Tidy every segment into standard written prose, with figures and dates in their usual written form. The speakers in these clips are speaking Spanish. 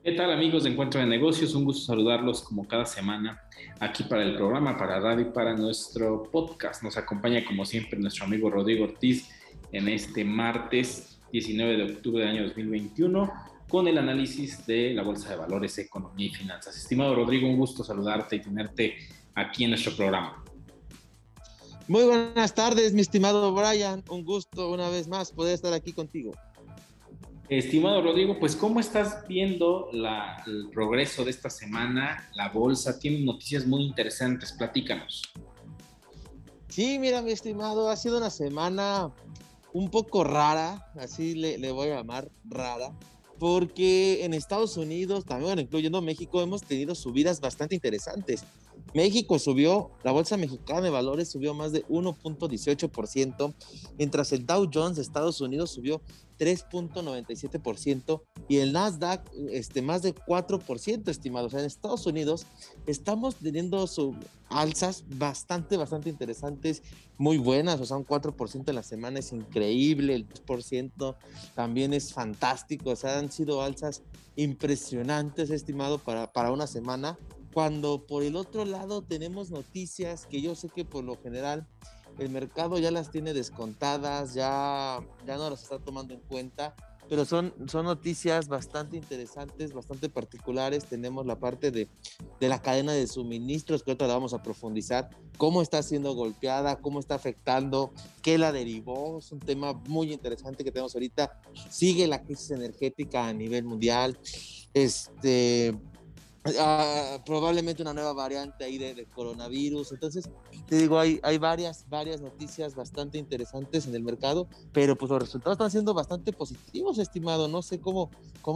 ¿Qué tal amigos de Encuentro de Negocios? Un gusto saludarlos como cada semana aquí para el programa, para radio y para nuestro podcast. Nos acompaña como siempre nuestro amigo Rodrigo Ortiz en este martes 19 de octubre del año 2021 con el análisis de la Bolsa de Valores, Economía y Finanzas. Estimado Rodrigo, un gusto saludarte y tenerte aquí en nuestro programa. Muy buenas tardes, mi estimado Brian. Un gusto una vez más poder estar aquí contigo. Estimado Rodrigo, pues ¿cómo estás viendo el progreso de esta semana? La bolsa tiene noticias muy interesantes, platícanos. Sí, mira, mi estimado, ha sido una semana un poco rara, así le voy a llamar rara, porque en Estados Unidos, también bueno, incluyendo México, hemos tenido subidas bastante interesantes. México subió, la Bolsa Mexicana de Valores subió más de 1.18%, mientras el Dow Jones de Estados Unidos subió 3.97% y el Nasdaq más de 4%, estimado. O sea, en Estados Unidos estamos teniendo alzas bastante interesantes, muy buenas. O sea, un 4% en la semana es increíble, el 2% también es fantástico. O sea, han sido alzas impresionantes, estimado, para una semana. Cuando por el otro lado tenemos noticias que yo sé que por lo general el mercado ya las tiene descontadas, ya no las está tomando en cuenta, pero son noticias bastante interesantes, bastante particulares. Tenemos la parte de la cadena de suministros, que ahorita la vamos a profundizar, cómo está siendo golpeada, cómo está afectando, qué la derivó. Es un tema muy interesante que tenemos ahorita. Sigue la crisis energética a nivel mundial. Probablemente una nueva variante ahí de coronavirus. Entonces, te digo, hay varias noticias bastante interesantes en el mercado, pero pues los resultados están siendo bastante positivos, estimado. No sé cómo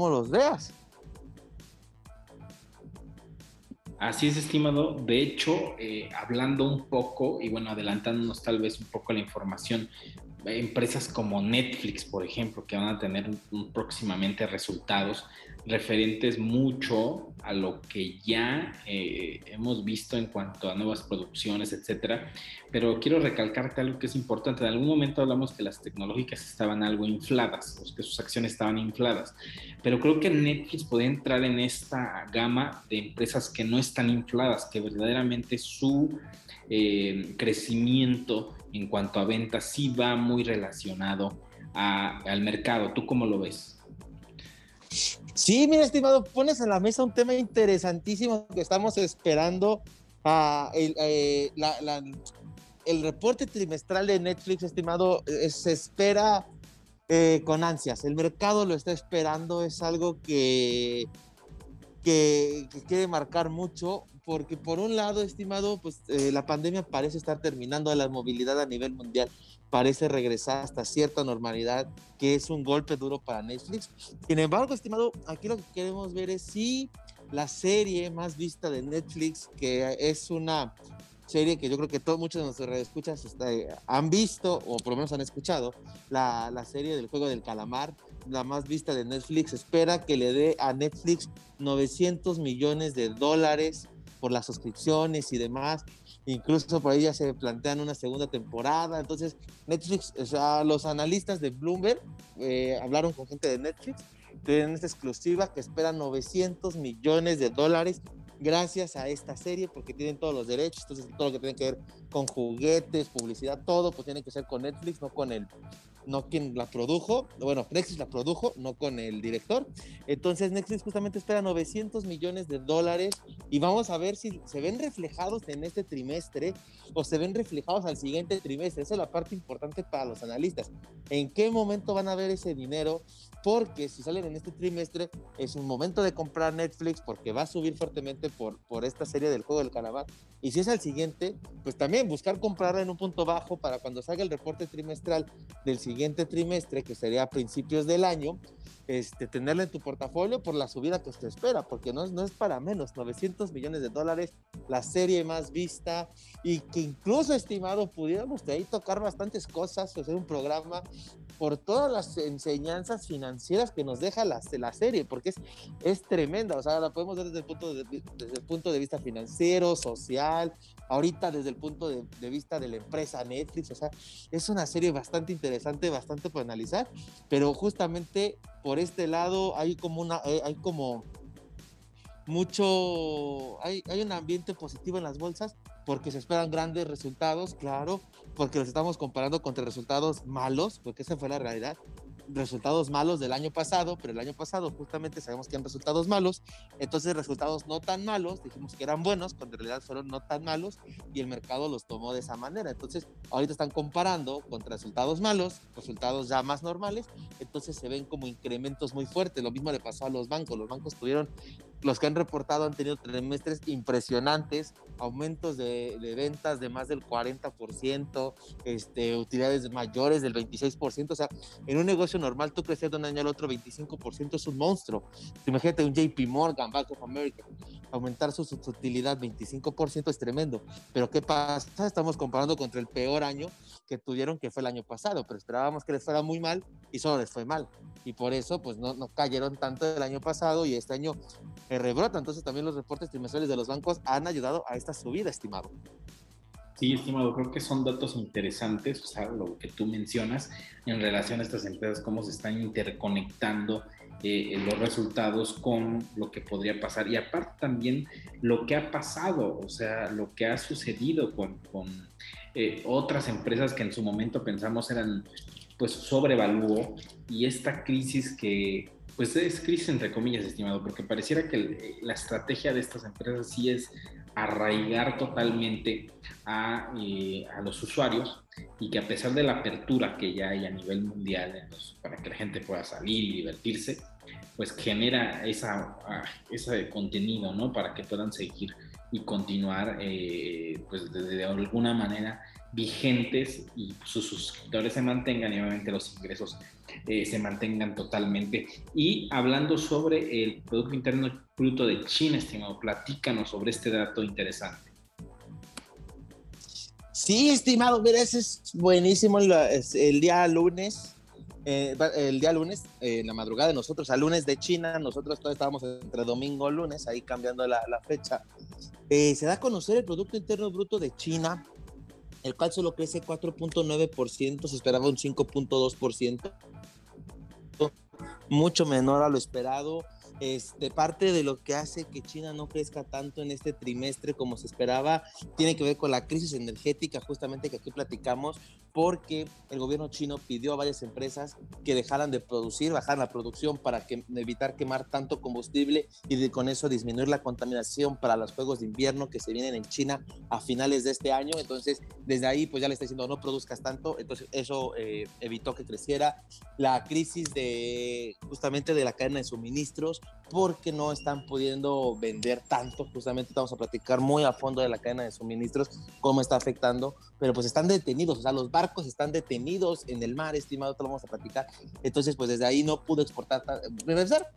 los veas. Así es, estimado. De hecho, hablando un poco y bueno, adelantándonos tal vez un poco la información, empresas como Netflix, por ejemplo, que van a tener próximamente resultados referentes mucho a lo que ya hemos visto en cuanto a nuevas producciones, etcétera. Pero quiero recalcarte algo que es importante. En algún momento hablamos que las tecnológicas estaban algo infladas, que sus acciones estaban infladas, pero creo que Netflix puede entrar en esta gama de empresas que no están infladas, que verdaderamente su crecimiento en cuanto a ventas sí va muy relacionado al mercado. ¿Tú cómo lo ves? Sí, mira, estimado, pones en la mesa un tema interesantísimo que estamos esperando. El reporte trimestral de Netflix, estimado, se espera con ansias. El mercado lo está esperando. Es algo que quiere marcar mucho, porque por un lado, estimado, pues la pandemia parece estar terminando, la movilidad a nivel mundial parece regresar hasta cierta normalidad, que es un golpe duro para Netflix. Sin embargo, estimado, aquí lo que queremos ver es si la serie más vista de Netflix, que es una serie que yo creo que muchos de nuestros radioescuchas han visto, o por lo menos han escuchado, la serie del Juego del Calamar, la más vista de Netflix, espera que le dé a Netflix $900 millones por las suscripciones y demás. Incluso por ahí ya se plantean una segunda temporada. Entonces Netflix, o sea, los analistas de Bloomberg hablaron con gente de Netflix, tienen esta exclusiva que esperan $900 millones gracias a esta serie, porque tienen todos los derechos. Entonces todo lo que tiene que ver con juguetes, publicidad, todo pues tiene que ser con Netflix, no quien la produjo. Bueno, Netflix la produjo, no con el director. Entonces Netflix justamente espera $900 millones y vamos a ver si se ven reflejados en este trimestre o se ven reflejados al siguiente trimestre. Esa es la parte importante para los analistas. ¿En qué momento van a ver ese dinero? Porque si salen en este trimestre es un momento de comprar Netflix, porque va a subir fuertemente por esta serie del Juego del Calamar. Y si es al siguiente, pues también buscar comprarla en un punto bajo para cuando salga el reporte trimestral del siguiente trimestre, que sería a principios del año, tenerla en tu portafolio por la subida que se espera, porque no es para menos, $900 millones, la serie más vista, y que incluso, estimado, pudiéramos de ahí tocar bastantes cosas, hacer un programa por todas las enseñanzas financieras que nos deja la serie, porque es tremenda, o sea, la podemos ver desde el punto de vista financiero, social, ahorita desde el punto de vista de la empresa Netflix, o sea, es una serie bastante interesante, bastante para analizar, pero justamente por este lado hay como hay un ambiente positivo en las bolsas porque se esperan grandes resultados, claro, porque los estamos comparando contra resultados malos, porque esa fue la realidad, resultados malos del año pasado, pero el año pasado justamente sabemos que eran resultados malos, entonces resultados no tan malos, dijimos que eran buenos, cuando en realidad fueron no tan malos, y el mercado los tomó de esa manera. Entonces ahorita están comparando contra resultados malos, resultados ya más normales, entonces se ven como incrementos muy fuertes. Lo mismo le pasó a los bancos tuvieron, los que han reportado han tenido trimestres impresionantes, aumentos de ventas de más del 40%, utilidades mayores del 26%, o sea, en un negocio normal tú crecer de un año al otro 25% es un monstruo. Imagínate un JP Morgan, Bank of America, aumentar su utilidad 25% es tremendo, pero ¿qué pasa? Estamos comparando contra el peor año que tuvieron, que fue el año pasado, pero esperábamos que les fuera muy mal y solo les fue mal, y por eso pues no cayeron tanto el año pasado y este año rebrota. Entonces también los reportes trimestrales de los bancos han ayudado a esta subida, estimado. Sí, estimado, creo que son datos interesantes, o sea, lo que tú mencionas en relación a estas empresas, cómo se están interconectando los resultados con lo que podría pasar, y aparte también lo que ha pasado, o sea, lo que ha sucedido con otras empresas que en su momento pensamos eran pues sobrevalúo, y esta crisis que pues es crisis entre comillas, estimado, porque pareciera que la estrategia de estas empresas sí es arraigar totalmente a los usuarios, y que a pesar de la apertura que ya hay a nivel mundial para que la gente pueda salir y divertirse, pues genera ese contenido, ¿no? Para que puedan seguir y continuar pues de alguna manera vigentes, y sus suscriptores se mantengan, y obviamente los ingresos se mantengan totalmente. Y hablando sobre el Producto Interno Bruto de China, estimado, platícanos sobre este dato interesante. Sí, estimado, mira, ese es buenísimo. El día lunes, en la madrugada de nosotros, a lunes de China, nosotros todavía estábamos entre domingo y lunes, ahí cambiando la fecha. Se da a conocer el Producto Interno Bruto de China, el cual solo crece 4.9%, se esperaba un 5.2%, mucho menor a lo esperado. Parte de lo que hace que China no crezca tanto en este trimestre como se esperaba tiene que ver con la crisis energética, justamente que aquí platicamos, porque el gobierno chino pidió a varias empresas que dejaran de producir, bajaran la producción para evitar quemar tanto combustible y con eso disminuir la contaminación para los Juegos de Invierno que se vienen en China a finales de este año. Entonces, desde ahí pues ya le está diciendo no produzcas tanto, entonces eso evitó que creciera. La crisis justamente de la cadena de suministros, porque no están pudiendo vender tanto. Justamente estamos a platicar muy a fondo de la cadena de suministros, cómo está afectando, pero pues están detenidos, o sea, los barcos están detenidos en el mar, estimado, te lo vamos a platicar. Entonces, pues desde ahí no pudo exportar,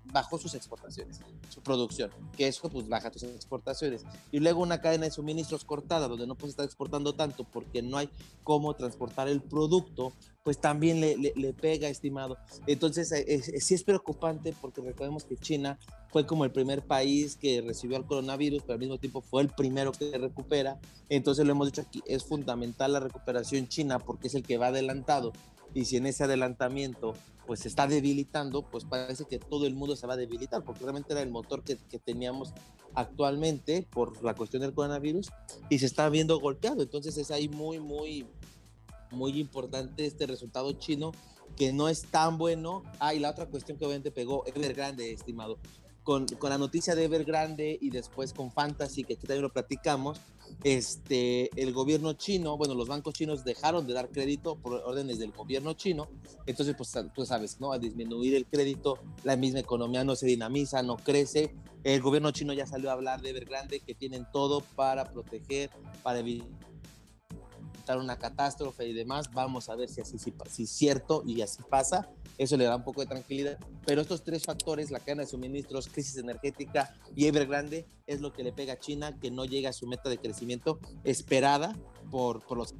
bajó sus exportaciones, su producción, que eso pues baja tus exportaciones. Y luego una cadena de suministros cortada, donde no puedes estar exportando tanto porque no hay cómo transportar el producto, pues también le pega, estimado. Entonces, sí es preocupante, porque recordemos que China fue como el primer país que recibió el coronavirus, pero al mismo tiempo fue el primero que se recupera. Entonces, lo hemos dicho aquí, es fundamental la recuperación china porque es el que va adelantado. Y si en ese adelantamiento pues se está debilitando, pues parece que todo el mundo se va a debilitar, porque realmente era el motor que teníamos actualmente por la cuestión del coronavirus y se está viendo golpeado. Entonces es ahí muy importante este resultado chino, que no es tan bueno. Y la otra cuestión que obviamente pegó Evergrande, estimado, con la noticia de Evergrande y después con Fantasy, que aquí también lo platicamos, el gobierno chino, bueno, los bancos chinos dejaron de dar crédito por órdenes del gobierno chino. Entonces, pues tú sabes, ¿no? Al disminuir el crédito, la misma economía no se dinamiza, no crece. El gobierno chino ya salió a hablar de Evergrande, que tienen todo para proteger, para evitar evitar una catástrofe y demás. Vamos a ver si si es cierto y así pasa. Eso le da un poco de tranquilidad. Pero estos tres factores, la cadena de suministros, crisis energética y Evergrande, es lo que le pega a China, que no llega a su meta de crecimiento esperada por los...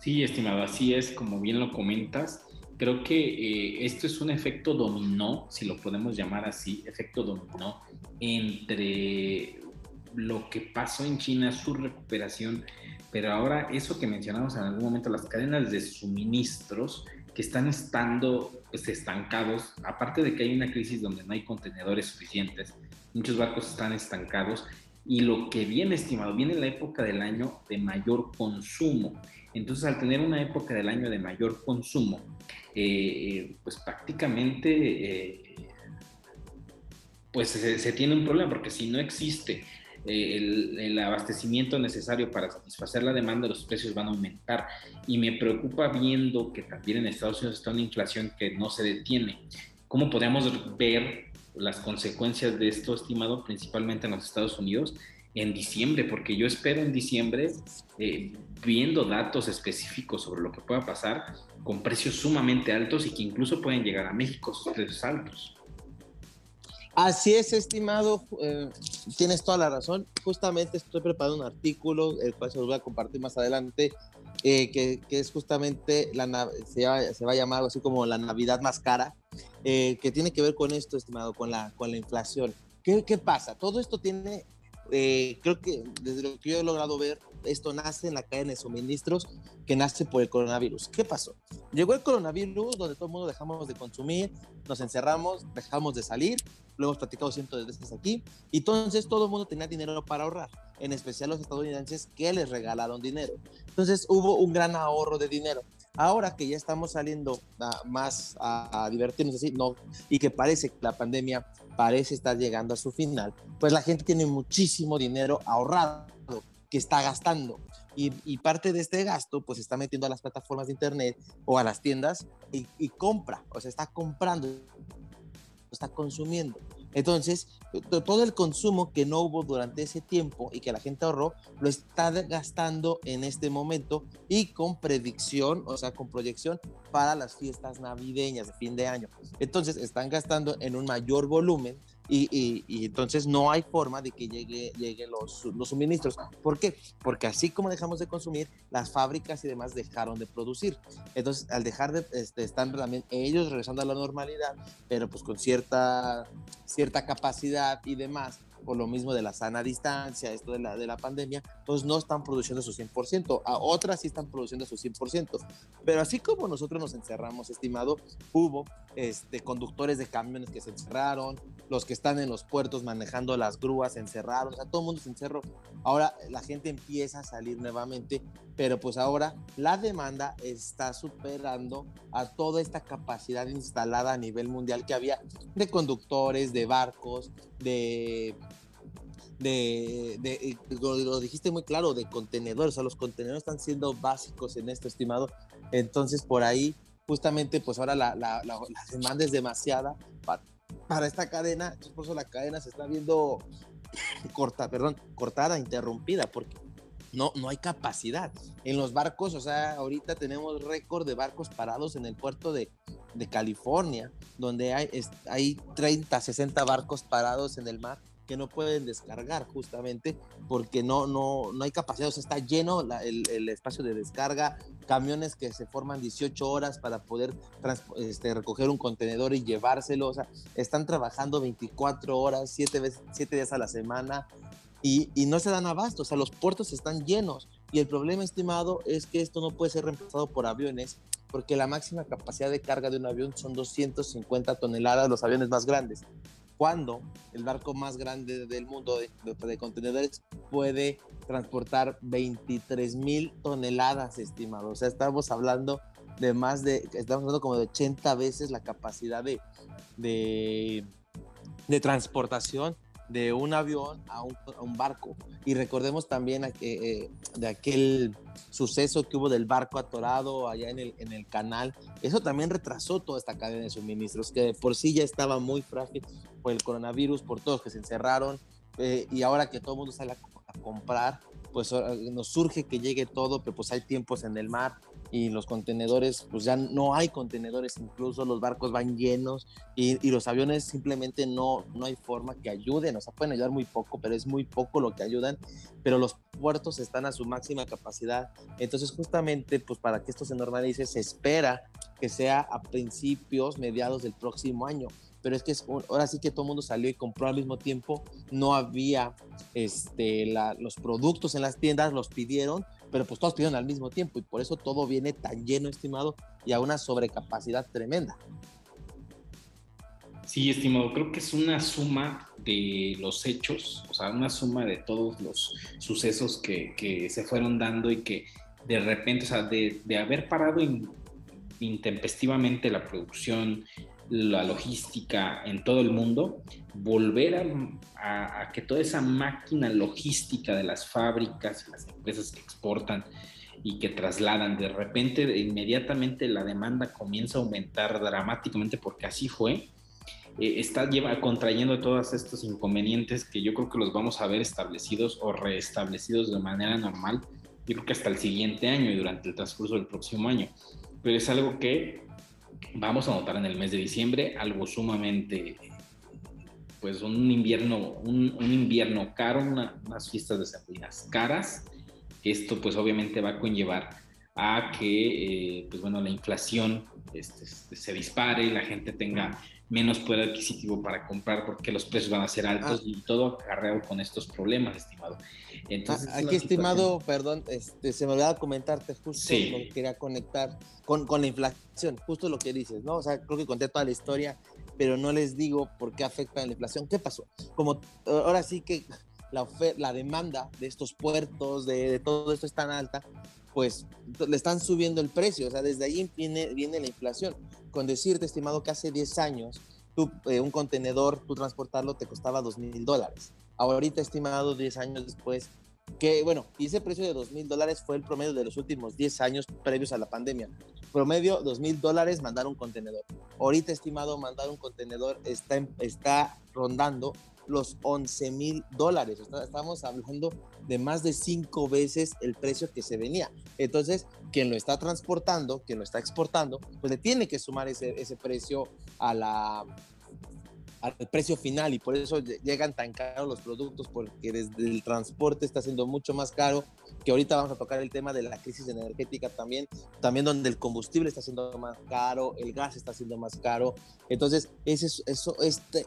Sí, estimado, así es, como bien lo comentas. Creo que esto es un efecto dominó, si lo podemos llamar así, efecto dominó, entre lo que pasó en China, su recuperación, pero ahora eso que mencionamos en algún momento, las cadenas de suministros que están estando pues, estancados, aparte de que hay una crisis donde no hay contenedores suficientes, muchos barcos están estancados y lo que viene, estimado, viene la época del año de mayor consumo. Entonces, al tener una época del año de mayor consumo, pues prácticamente pues se tiene un problema, porque si no existe el abastecimiento necesario para satisfacer la demanda, los precios van a aumentar. Y me preocupa viendo que también en Estados Unidos está una inflación que no se detiene. ¿Cómo podemos ver las consecuencias de esto, estimado, principalmente en los Estados Unidos, en diciembre? Porque yo espero en diciembre, viendo datos específicos sobre lo que pueda pasar, con precios sumamente altos y que incluso pueden llegar a México, sus precios altos. Así es, estimado, tienes toda la razón. Justamente estoy preparando un artículo, el cual se los voy a compartir más adelante, que es justamente, se va a llamar algo así como la Navidad más cara, que tiene que ver con esto, estimado, con la inflación. ¿Qué pasa? Todo esto tiene, creo que desde lo que yo he logrado ver, esto nace en la cadena de suministros que nace por el coronavirus. ¿Qué pasó? Llegó el coronavirus donde todo el mundo dejamos de consumir, nos encerramos, dejamos de salir, lo hemos platicado cientos de veces aquí, y entonces todo el mundo tenía dinero para ahorrar, en especial los estadounidenses que les regalaron dinero. Entonces hubo un gran ahorro de dinero. Ahora que ya estamos saliendo más a divertirnos así, no, y que parece que la pandemia parece estar llegando a su final, pues la gente tiene muchísimo dinero ahorrado que está gastando. Y parte de este gasto, pues está metiendo a las plataformas de internet o a las tiendas y compra, o sea, está comprando, está consumiendo. Entonces, todo el consumo que no hubo durante ese tiempo y que la gente ahorró, lo está gastando en este momento y con predicción, o sea, con proyección para las fiestas navideñas de fin de año. Entonces, están gastando en un mayor volumen y entonces no hay forma de que llegue los suministros. ¿Por qué? Porque así como dejamos de consumir, las fábricas y demás dejaron de producir. Entonces, al dejar de, están también ellos regresando a la normalidad, pero pues con cierta capacidad y demás, por lo mismo de la sana distancia, esto de la pandemia, pues no están produciendo su 100%, a otras sí están produciendo su 100%, pero así como nosotros nos encerramos, estimado, hubo conductores de camiones que se encerraron, los que están en los puertos manejando las grúas se encerraron, o sea, todo el mundo se encerró. Ahora la gente empieza a salir nuevamente, pero pues ahora la demanda está superando a toda esta capacidad instalada a nivel mundial que había de conductores, de barcos, lo dijiste muy claro, de contenedores. O sea, los contenedores están siendo básicos en esto, estimado. Entonces, por ahí, justamente, pues ahora la demanda es demasiada para esta cadena. Entonces, por eso la cadena se está viendo cortada, interrumpida, porque no hay capacidad. En los barcos, o sea, ahorita tenemos récord de barcos parados en el puerto de California, donde hay 30, 60 barcos parados en el mar que no pueden descargar justamente porque no hay capacidad, o sea, está lleno el espacio de descarga, camiones que se forman 18 horas para poder recoger un contenedor y llevárselo, o sea, están trabajando 24 horas, 7 días a la semana, y no se dan abasto, o sea, los puertos están llenos. Y el problema, estimado, es que esto no puede ser reemplazado por aviones, porque la máxima capacidad de carga de un avión son 250 toneladas, los aviones más grandes. Cuando el barco más grande del mundo de contenedores puede transportar 23,000 toneladas, estimado. O sea, estamos hablando como de 80 veces la capacidad de transportación de un avión a un barco. Y recordemos también de aquel suceso que hubo del barco atorado allá en el canal. Eso también retrasó toda esta cadena de suministros, que por sí ya estaba muy frágil por el coronavirus, por todos que se encerraron, y ahora que todo el mundo sale a comprar, pues nos surge que llegue todo, pero pues hay tiempos en el mar y los contenedores, pues ya no hay contenedores, incluso los barcos van llenos y los aviones simplemente no hay forma que ayuden, o sea, pueden ayudar muy poco, pero es muy poco lo que ayudan, pero los puertos están a su máxima capacidad. Entonces justamente pues para que esto se normalice se espera que sea a principios, mediados del próximo año, pero es que ahora sí que todo el mundo salió y compró al mismo tiempo, no había los productos en las tiendas, los pidieron, pero pues todos pidieron al mismo tiempo y por eso todo viene tan lleno, estimado, y a una sobrecapacidad tremenda. Sí, estimado, creo que es una suma de los hechos, o sea, una suma de todos los sucesos que se fueron dando y que de repente, o sea, de haber parado intempestivamente la producción, la logística en todo el mundo, volver a que toda esa máquina logística de las fábricas y las empresas que exportan y que trasladan, de repente, inmediatamente la demanda comienza a aumentar dramáticamente porque así fue. Contrayendo todos estos inconvenientes que yo creo que los vamos a ver establecidos o reestablecidos de manera normal, yo creo que hasta el siguiente año y durante el transcurso del próximo año. Pero es algo que vamos a notar en el mes de diciembre, algo sumamente, pues un invierno caro, unas fiestas decembrinas caras. Esto pues obviamente va a conllevar a que, pues bueno, la inflación se dispare, la gente tenga menos poder adquisitivo para comprar porque los precios van a ser altos y todo acarreado con estos problemas, estimado. Entonces, aquí, estimado, perdón, se me olvidaba comentarte justo sí. lo que quería conectar con la inflación, justo lo que dices, ¿no? O sea, creo que conté toda la historia, pero no les digo por qué afecta la inflación. ¿Qué pasó? Como ahora sí que la demanda de estos puertos, de todo esto es tan alta, pues le están subiendo el precio, o sea, desde ahí viene la inflación. Con decirte, estimado, que hace 10 años, un contenedor, tú transportarlo te costaba $2,000. Ahorita, estimado, 10 años después, que bueno, y ese precio de $2,000 fue el promedio de los últimos 10 años previos a la pandemia. Promedio, $2,000 mandar un contenedor. Ahorita, estimado, mandar un contenedor está rondando los $11,000. Estamos hablando de más de 5 veces el precio que se venía. Entonces, quien lo está transportando, quien lo está exportando, pues le tiene que sumar ese precio al precio final, y por eso llegan tan caros los productos, porque desde el transporte está siendo mucho más caro, que ahorita vamos a tocar el tema de la crisis energética también donde el combustible está siendo más caro, el gas está siendo más caro. Entonces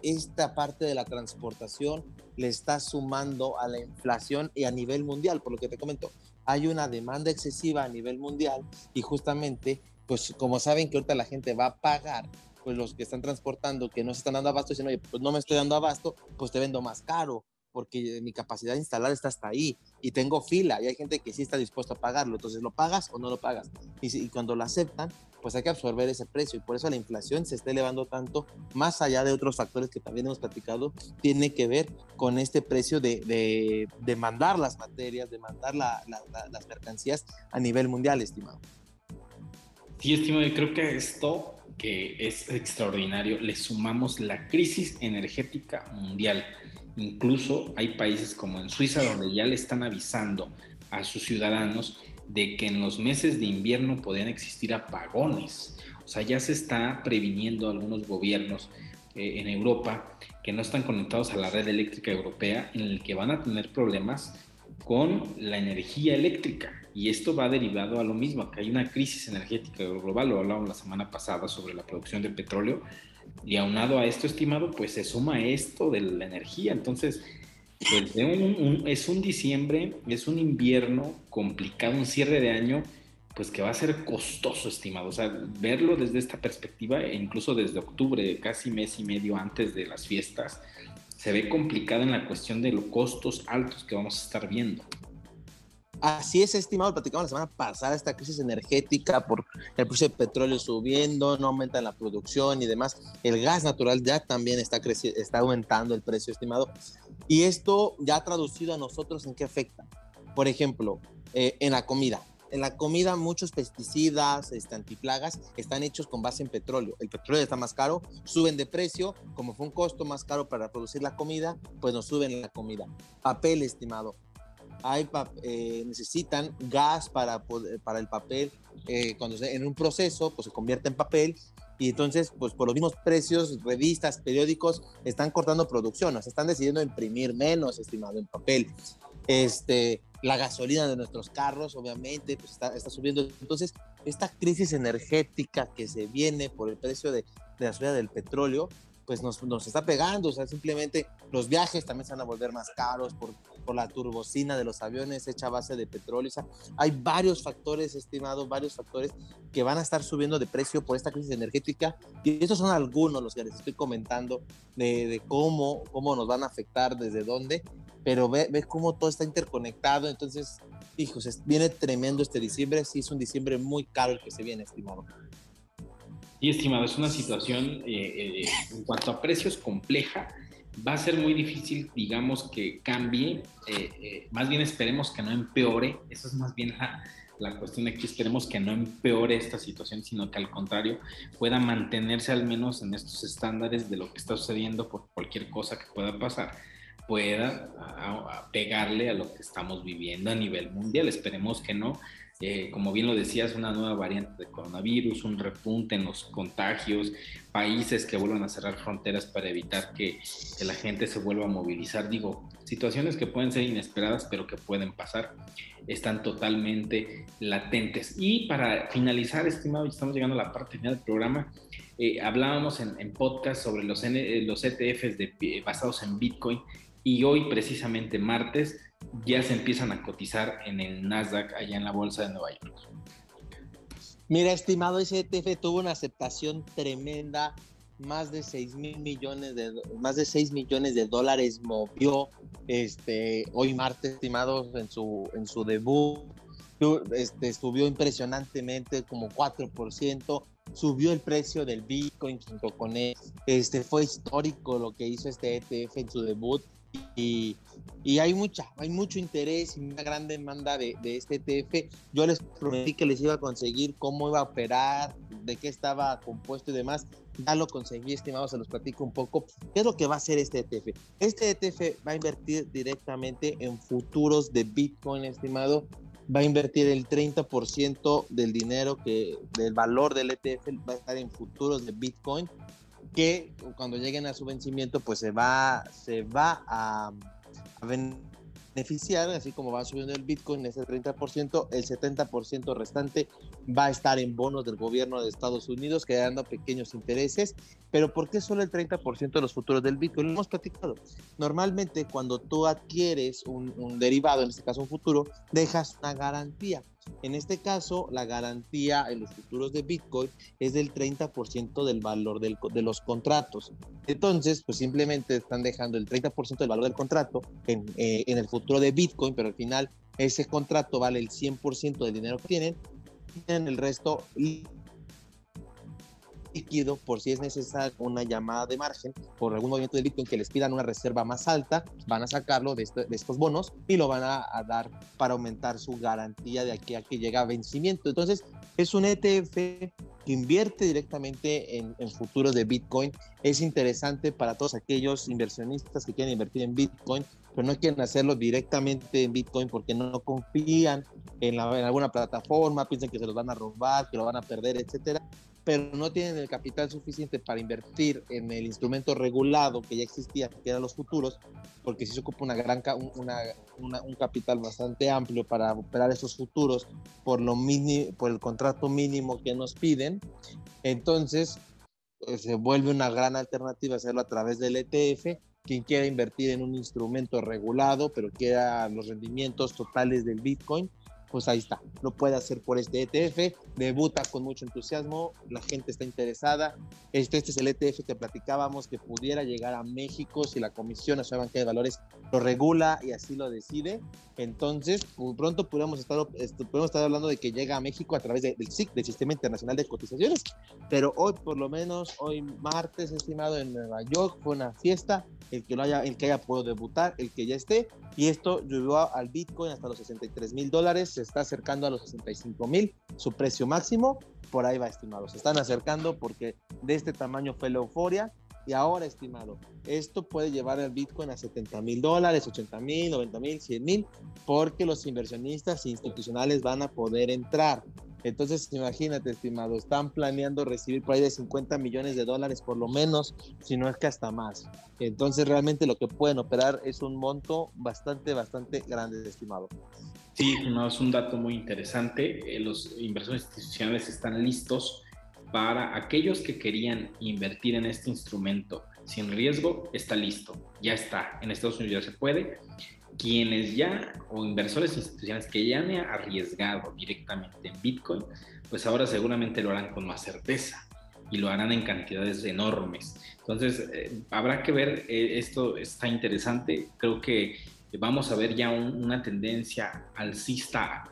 esta parte de la transportación le está sumando a la inflación y a nivel mundial, por lo que te comento, hay una demanda excesiva a nivel mundial y justamente, pues como saben que ahorita la gente va a pagar, pues los que están transportando, que no se están dando abasto, dicen, oye, pues no me estoy dando abasto, pues te vendo más caro, porque mi capacidad de instalar está hasta ahí, y tengo fila, y hay gente que sí está dispuesta a pagarlo, entonces ¿lo pagas o no lo pagas? Y cuando lo aceptan, pues hay que absorber ese precio, y por eso la inflación se está elevando tanto, más allá de otros factores que también hemos platicado, tiene que ver con este precio de mandar las materias, de mandar las mercancías a nivel mundial, estimado. Sí, estimado, yo creo que esto que es extraordinario, le sumamos la crisis energética mundial. Incluso hay países como en Suiza donde ya le están avisando a sus ciudadanos de que en los meses de invierno podrían existir apagones. O sea, ya se está previniendo algunos gobiernos en Europa que no están conectados a la red eléctrica europea, en el que van a tener problemas con la energía eléctrica. Y esto va derivado a lo mismo, que hay una crisis energética global, lo hablamos la semana pasada sobre la producción de petróleo, y aunado a esto, estimado, pues se suma esto de la energía. Entonces, pues es un diciembre, es un invierno complicado, un cierre de año, pues que va a ser costoso, estimado. O sea, verlo desde esta perspectiva, e incluso desde octubre, casi mes y medio antes de las fiestas, se ve complicado en la cuestión de los costos altos que vamos a estar viendo. Así es, estimado, platicamos la semana pasada, esta crisis energética por el precio del petróleo subiendo, no aumenta la producción y demás. El gas natural ya también está aumentando el precio, estimado. Y esto ya traducido a nosotros, ¿en qué afecta? Por ejemplo, en la comida. En la comida muchos pesticidas, antiplagas, están hechos con base en petróleo. El petróleo está más caro, suben de precio, como fue un costo más caro para producir la comida, pues nos suben la comida. Papel, estimado. Necesitan gas para el papel, en un proceso pues se convierte en papel, y entonces pues por los mismos precios, revistas, periódicos están cortando producción, o sea, están decidiendo imprimir menos, estimado, en papel. La gasolina de nuestros carros obviamente pues está subiendo. Entonces esta crisis energética que se viene por el precio de la subida del petróleo pues nos está pegando. O sea, simplemente los viajes también se van a volver más caros por la turbocina de los aviones hecha a base de petróleo. O sea, hay varios factores, estimado, varios factores que van a estar subiendo de precio por esta crisis energética, y estos son algunos los que les estoy comentando de cómo nos van a afectar, desde dónde, pero ve cómo todo está interconectado. Entonces, hijos, viene tremendo este diciembre. Sí, es un diciembre muy caro el que se viene, estimado. Sí, estimado, es una situación en cuanto a precios compleja. Va a ser muy difícil, digamos, que cambie. Más bien esperemos que no empeore. Eso es más bien la cuestión aquí. Esperemos que no empeore esta situación, sino que al contrario pueda mantenerse al menos en estos estándares de lo que está sucediendo, por cualquier cosa que pueda pasar, pueda pegarle a lo que estamos viviendo a nivel mundial. Esperemos que no. Como bien lo decías, una nueva variante de coronavirus, un repunte en los contagios, países que vuelvan a cerrar fronteras para evitar que la gente se vuelva a movilizar. Digo, situaciones que pueden ser inesperadas, pero que pueden pasar, están totalmente latentes. Y para finalizar, estimado, estamos llegando a la parte final del programa. Hablábamos en podcast sobre los ETFs basados en Bitcoin, y hoy, precisamente martes, ya se empiezan a cotizar en el Nasdaq, allá en la bolsa de Nueva York. Mira, estimado, ese ETF tuvo una aceptación tremenda. Más de 6 millones de dólares movió hoy martes, estimados, en su debut. Subió impresionantemente, como 4%. Subió el precio del Bitcoin junto con él. Fue histórico lo que hizo este ETF en su debut. Y hay mucho interés y una gran demanda de este ETF. Yo les prometí que les iba a conseguir cómo iba a operar, de qué estaba compuesto y demás. Ya lo conseguí, estimados, se los platico un poco. ¿Qué es lo que va a hacer este ETF? Este ETF va a invertir directamente en futuros de Bitcoin, estimado. Va a invertir el 30% del dinero, del valor del ETF va a estar en futuros de Bitcoin, que cuando lleguen a su vencimiento pues se va a beneficiar, así como va subiendo el Bitcoin ese 30%. El 70% restante va a estar en bonos del gobierno de Estados Unidos, quedando pequeños intereses. Pero ¿por qué solo el 30% de los futuros del Bitcoin? Lo hemos platicado. Normalmente cuando tú adquieres un derivado, en este caso un futuro, dejas una garantía. En este caso, la garantía en los futuros de Bitcoin es del 30% del valor de los contratos. Entonces, pues simplemente están dejando el 30% del valor del contrato en el futuro de Bitcoin, pero al final ese contrato vale el 100% del dinero que tienen el resto líquido por si es necesario una llamada de margen por algún movimiento de Bitcoin que les pidan una reserva más alta. Van a sacarlo de estos bonos y lo van a dar para aumentar su garantía de aquí a que llega a vencimiento. Entonces es un ETF que invierte directamente en futuros de Bitcoin. Es interesante para todos aquellos inversionistas que quieren invertir en Bitcoin, pero no quieren hacerlo directamente en Bitcoin porque no confían en alguna plataforma, piensan que se los van a robar, que lo van a perder, etcétera, pero no tienen el capital suficiente para invertir en el instrumento regulado que ya existía, que eran los futuros, porque sí se ocupa un capital bastante amplio para operar esos futuros por el contrato mínimo que nos piden. Entonces se vuelve una gran alternativa hacerlo a través del ETF. Quien quiera invertir en un instrumento regulado, pero quiera los rendimientos totales del Bitcoin, pues ahí está, lo puede hacer por este ETF, debuta con mucho entusiasmo, la gente está interesada. Este es el ETF que platicábamos que pudiera llegar a México si la Comisión Nacional Bancaria de Valores lo regula y así lo decide. Entonces, muy pronto podemos estar hablando de que llega a México a través del SIC, del Sistema Internacional de Cotizaciones, pero hoy, por lo menos, hoy martes, estimado, en Nueva York, fue una fiesta, el que haya podido debutar, el que ya esté, y esto llevó al Bitcoin hasta los $63,000, se está acercando a los 65,000, su precio máximo, por ahí va, estimado, se están acercando porque de este tamaño fue la euforia. Y ahora, estimado, esto puede llevar al Bitcoin a $70,000, $80,000, $90,000, $100,000, porque los inversionistas institucionales van a poder entrar. Entonces, imagínate, estimado, están planeando recibir por ahí de $50 millones por lo menos, si no es que hasta más. Entonces, realmente lo que pueden operar es un monto bastante grande, estimado. Sí, no, es un dato muy interesante. Los inversores institucionales están listos para aquellos que querían invertir en este instrumento sin riesgo. Está listo, ya está. En Estados Unidos ya se puede. Quienes ya, o inversores institucionales que ya han arriesgado directamente en Bitcoin, pues ahora seguramente lo harán con más certeza y lo harán en cantidades enormes. Entonces, habrá que ver, esto está interesante. Creo que vamos a ver ya una tendencia alcista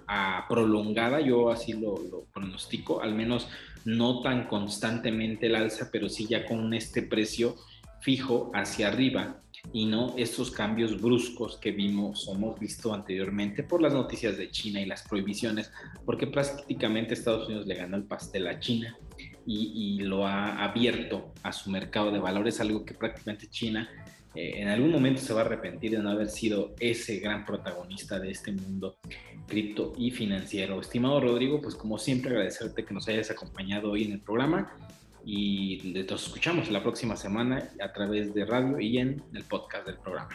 prolongada, yo así lo pronostico, al menos no tan constantemente el alza, pero sí ya con este precio fijo hacia arriba y no estos cambios bruscos que hemos visto anteriormente por las noticias de China y las prohibiciones, porque prácticamente Estados Unidos le ganó el pastel a China y lo ha abierto a su mercado de valores, algo que prácticamente China en algún momento se va a arrepentir de no haber sido ese gran protagonista de este mundo cripto y financiero. Estimado Rodrigo, pues como siempre agradecerte que nos hayas acompañado hoy en el programa y nos escuchamos la próxima semana a través de radio y en el podcast del programa.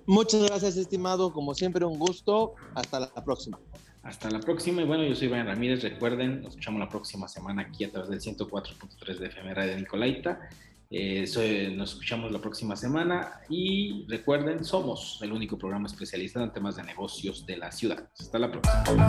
Muchas gracias, estimado, como siempre un gusto, hasta la próxima. Hasta la próxima, y bueno, yo soy Brian Ramírez, recuerden, nos escuchamos la próxima semana aquí a través del 104.3 de FM Radio Nicolaita. Nos escuchamos la próxima semana y recuerden, somos el único programa especializado en temas de negocios de la ciudad. Hasta la próxima.